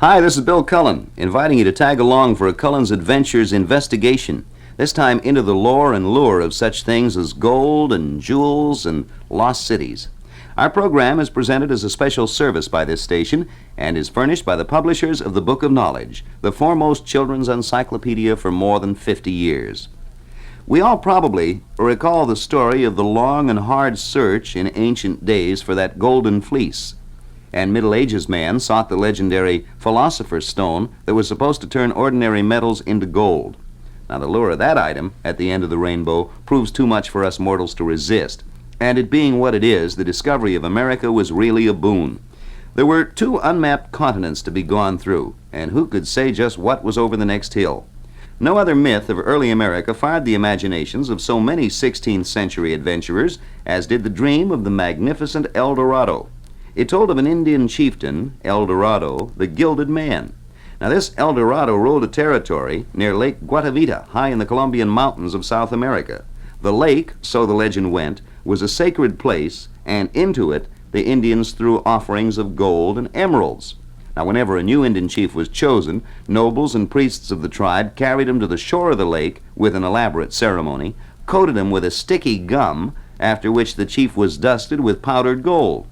Hi, this is Bill Cullen, inviting you to tag along for a Cullen's Adventures investigation, this time into the lore and lure of such things as gold and jewels and lost cities. Our program is presented as a special service by this station and is furnished by the publishers of the Book of Knowledge, the foremost children's encyclopedia for more than 50 years. We all probably recall the story of the long and hard search in ancient days for that golden fleece. And Middle Ages man sought the legendary Philosopher's Stone that was supposed to turn ordinary metals into gold. Now the lure of that item at the end of the rainbow proves too much for us mortals to resist, and it being what it is, the discovery of America was really a boon. There were 2 unmapped continents to be gone through, and who could say just what was over the next hill? No other myth of early America fired the imaginations of so many 16th century adventurers as did the dream of the magnificent El Dorado. It told of an Indian chieftain, El Dorado, the Gilded Man. Now this El Dorado ruled a territory near Lake Guatavita, high in the Colombian mountains of South America. The lake, so the legend went, was a sacred place, and into it the Indians threw offerings of gold and emeralds. Now whenever a new Indian chief was chosen, nobles and priests of the tribe carried him to the shore of the lake with an elaborate ceremony, coated him with a sticky gum, after which the chief was dusted with powdered gold.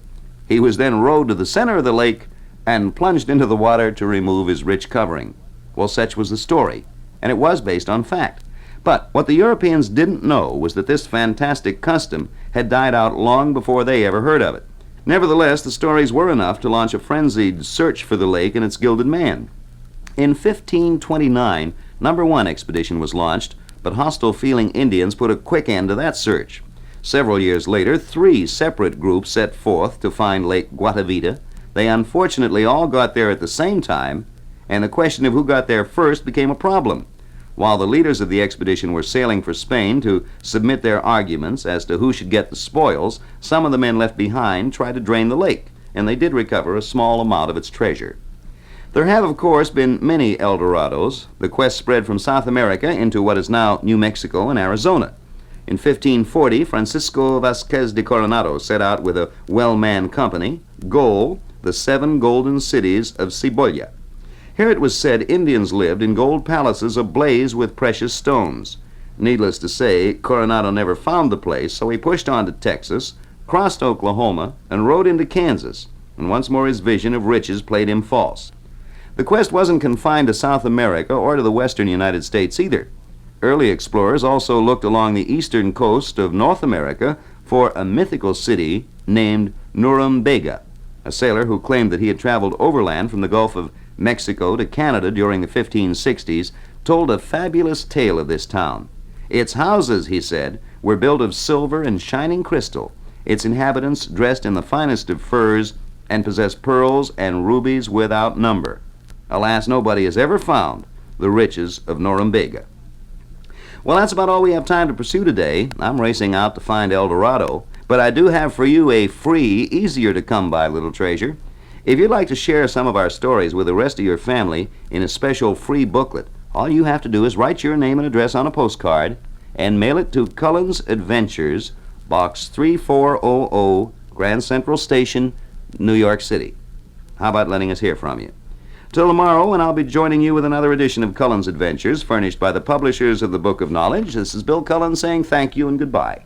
He was then rowed to the center of the lake and plunged into the water to remove his rich covering. Well, such was the story, and it was based on fact. But what the Europeans didn't know was that this fantastic custom had died out long before they ever heard of it. Nevertheless, the stories were enough to launch a frenzied search for the lake and its Gilded Man. In 1529, No. 1 expedition was launched, but hostile-feeling Indians put a quick end to that search. Several years later, 3 separate groups set forth to find Lake Guatavita. They unfortunately all got there at the same time, and the question of who got there first became a problem. While the leaders of the expedition were sailing for Spain to submit their arguments as to who should get the spoils, some of the men left behind tried to drain the lake, and they did recover a small amount of its treasure. There have, of course, been many El Dorados. The quest spread from South America into what is now New Mexico and Arizona. In 1540, Francisco Vasquez de Coronado set out with a well-manned company, goal, the 7 golden cities of Cibola. Here it was said Indians lived in gold palaces ablaze with precious stones. Needless to say, Coronado never found the place, so he pushed on to Texas, crossed Oklahoma, and rode into Kansas, and once more his vision of riches played him false. The quest wasn't confined to South America or to the western United States either. Early explorers also looked along the eastern coast of North America for a mythical city named Norumbega. A sailor who claimed that he had traveled overland from the Gulf of Mexico to Canada during the 1560s told a fabulous tale of this town. Its houses, he said, were built of silver and shining crystal, its inhabitants dressed in the finest of furs, and possessed pearls and rubies without number. Alas, nobody has ever found the riches of Norumbega. Well, that's about all we have time to pursue today. I'm racing out to find El Dorado, but I do have for you a free, easier-to-come-by little treasure. If you'd like to share some of our stories with the rest of your family in a special free booklet, all you have to do is write your name and address on a postcard and mail it to Cullen's Adventures, Box 3400, Grand Central Station, New York City. How about letting us hear from you? Till tomorrow, and I'll be joining you with another edition of Cullen's Adventures, furnished by the publishers of the Book of Knowledge. This is Bill Cullen saying thank you and goodbye.